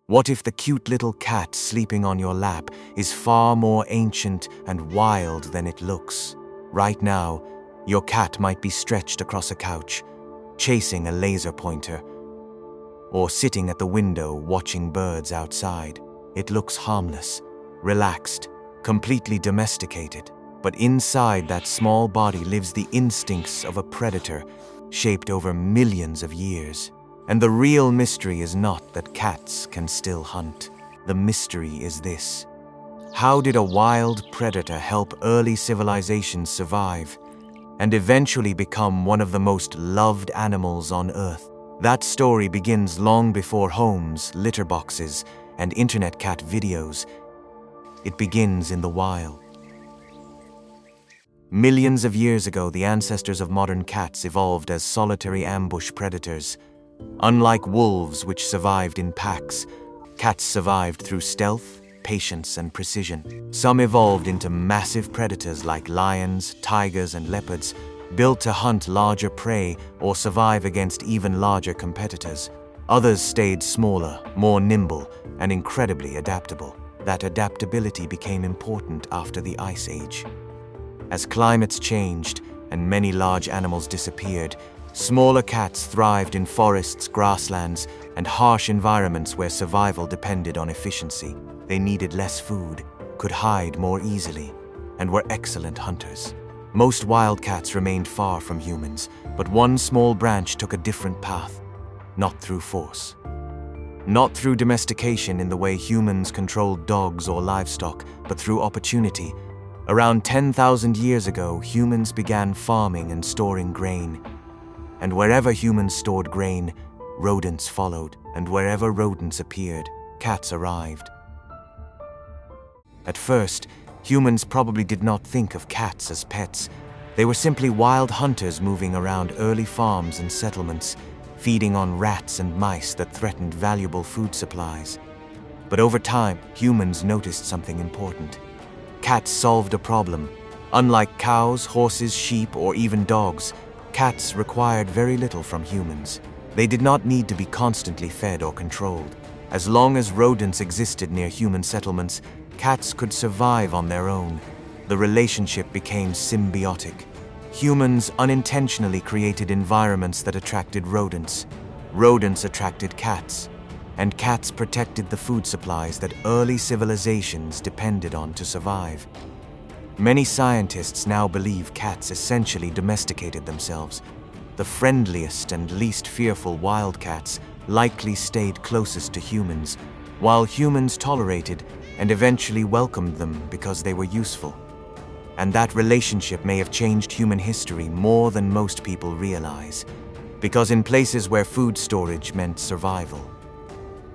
What if the cute little cat sleeping on your lap is far more ancient and wild than it looks? Right now, your cat might be stretched across a couch, chasing a laser pointer, or sitting at the window watching birds outside. It looks harmless, relaxed, completely domesticated. But inside that small body lives the instincts of a predator shaped over millions of years. And the real mystery is not that cats can still hunt. The mystery is this: how did a wild predator help early civilizations survive and eventually become one of the most loved animals on Earth? That story begins long before homes, litter boxes, and internet cat videos. It begins in the wild. Millions of years ago, the ancestors of modern cats evolved as solitary ambush predators. Unlike wolves, which survived in packs, cats survived through stealth, patience, and precision. Some evolved into massive predators like lions, tigers, and leopards, built to hunt larger prey or survive against even larger competitors. Others stayed smaller, more nimble, and incredibly adaptable. That adaptability became important after the Ice Age. As climates changed and many large animals disappeared, smaller cats thrived in forests, grasslands, and harsh environments where survival depended on efficiency. They needed less food, could hide more easily, and were excellent hunters. Most wild cats remained far from humans, but one small branch took a different path. Not through force. Not through domestication in the way humans controlled dogs or livestock, but through opportunity. Around 10,000 years ago, humans began farming and storing grain. And wherever humans stored grain, rodents followed, and wherever rodents appeared, cats arrived. At first, humans probably did not think of cats as pets. They were simply wild hunters moving around early farms and settlements, feeding on rats and mice that threatened valuable food supplies. But over time, humans noticed something important. Cats solved a problem. Unlike cows, horses, sheep, or even dogs, cats required very little from humans. They did not need to be constantly fed or controlled. As long as rodents existed near human settlements, cats could survive on their own. The relationship became symbiotic. Humans unintentionally created environments that attracted rodents. Rodents attracted cats, and cats protected the food supplies that early civilizations depended on to survive. Many scientists now believe cats essentially domesticated themselves. The friendliest and least fearful wildcats likely stayed closest to humans, while humans tolerated and eventually welcomed them because they were useful. And that relationship may have changed human history more than most people realize, because in places where food storage meant survival,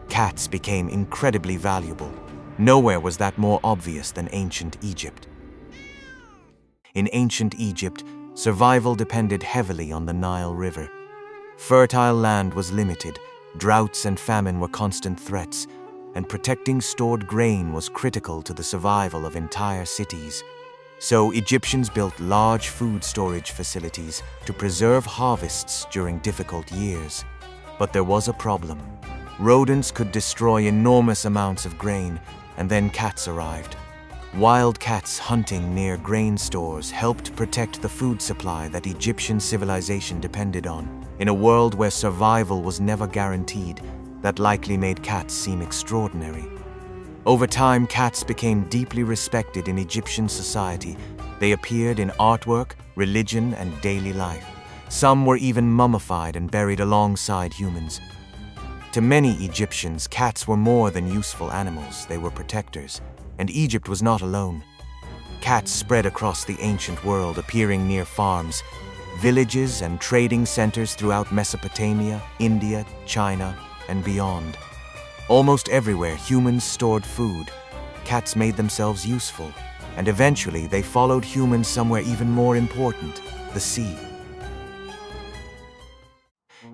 cats became incredibly valuable. Nowhere was that more obvious than ancient Egypt. In ancient Egypt, survival depended heavily on the Nile River. Fertile land was limited, droughts and famine were constant threats, and protecting stored grain was critical to the survival of entire cities. So Egyptians built large food storage facilities to preserve harvests during difficult years. But there was a problem. Rodents could destroy enormous amounts of grain, and then cats arrived. Wild cats hunting near grain stores helped protect the food supply that Egyptian civilization depended on. In a world where survival was never guaranteed, that likely made cats seem extraordinary. Over time, cats became deeply respected in Egyptian society. They appeared in artwork, religion, and daily life. Some were even mummified and buried alongside humans. To many Egyptians, cats were more than useful animals. They were protectors. And Egypt was not alone. Cats spread across the ancient world, appearing near farms, villages, and trading centers throughout Mesopotamia, India, China, and beyond. Almost everywhere humans stored food, cats made themselves useful, and eventually they followed humans somewhere even more important, the sea.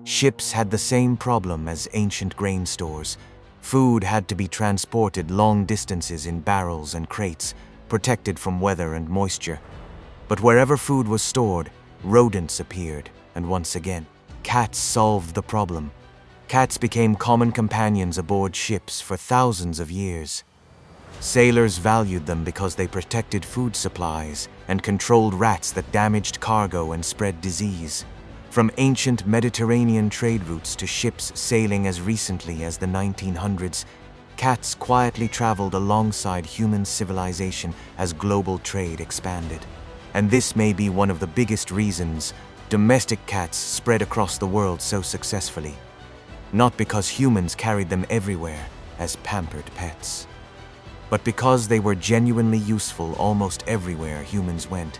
Ships had the same problem as ancient grain stores. Food had to be transported long distances in barrels and crates, protected from weather and moisture. But wherever food was stored, rodents appeared, and once again, cats solved the problem. Cats became common companions aboard ships for thousands of years. Sailors valued them because they protected food supplies and controlled rats that damaged cargo and spread disease. From ancient Mediterranean trade routes to ships sailing as recently as the 1900s, cats quietly traveled alongside human civilization as global trade expanded. And this may be one of the biggest reasons domestic cats spread across the world so successfully. Not because humans carried them everywhere as pampered pets, but because they were genuinely useful almost everywhere humans went.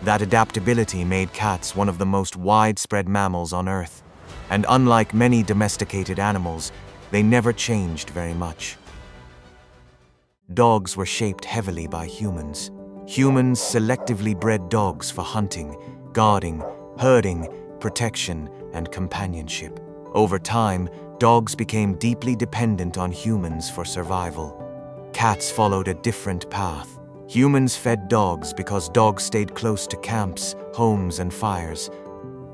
That adaptability made cats one of the most widespread mammals on Earth, and unlike many domesticated animals, they never changed very much. Dogs were shaped heavily by humans. Humans selectively bred dogs for hunting, guarding, herding, protection, and companionship. Over time, dogs became deeply dependent on humans for survival. Cats followed a different path. Humans fed dogs because dogs stayed close to camps, homes, and fires.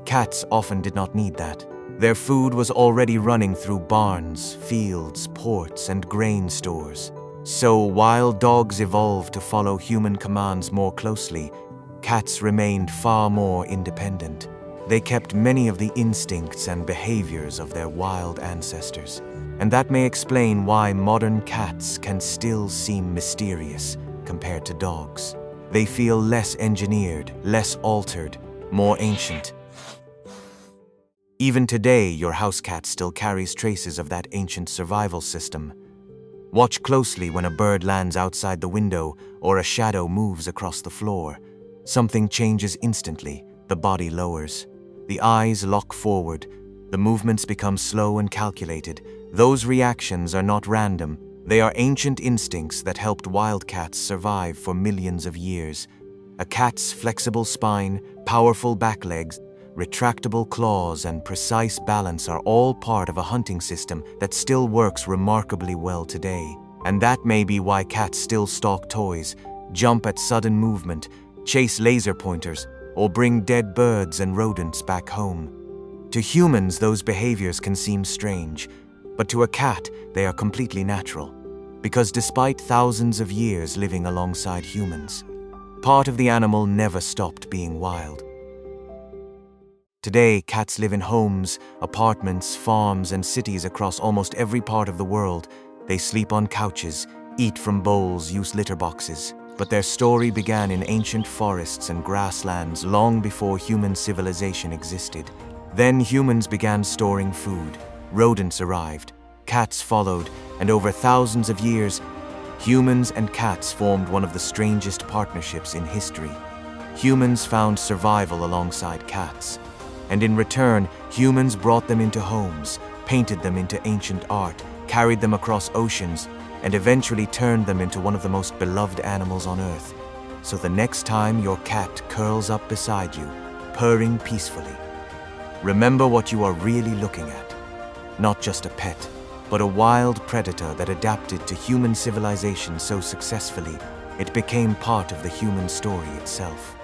Cats often did not need that. Their food was already running through barns, fields, ports, and grain stores. So while dogs evolved to follow human commands more closely, cats remained far more independent. They kept many of the instincts and behaviors of their wild ancestors. And that may explain why modern cats can still seem mysterious compared to dogs. They feel less engineered, less altered, more ancient. Even today, your house cat still carries traces of that ancient survival system. Watch closely when a bird lands outside the window or a shadow moves across the floor. Something changes instantly. The body lowers. The eyes lock forward. The movements become slow and calculated. Those reactions are not random. They are ancient instincts that helped wildcats survive for millions of years. A cat's flexible spine, powerful back legs, retractable claws, and precise balance are all part of a hunting system that still works remarkably well today. And that may be why cats still stalk toys, jump at sudden movement, chase laser pointers, or bring dead birds and rodents back home. To humans, those behaviors can seem strange, but to a cat, they are completely natural. Because despite thousands of years living alongside humans, part of the animal never stopped being wild. Today, cats live in homes, apartments, farms, and cities across almost every part of the world. They sleep on couches, eat from bowls, use litter boxes. But their story began in ancient forests and grasslands long before human civilization existed. Then humans began storing food. Rodents arrived. Cats followed, and over thousands of years, humans and cats formed one of the strangest partnerships in history. Humans found survival alongside cats. And in return, humans brought them into homes, painted them into ancient art, carried them across oceans, and eventually turned them into one of the most beloved animals on Earth. So the next time your cat curls up beside you, purring peacefully, remember what you are really looking at. Not just a pet, but a wild predator that adapted to human civilization so successfully, it became part of the human story itself.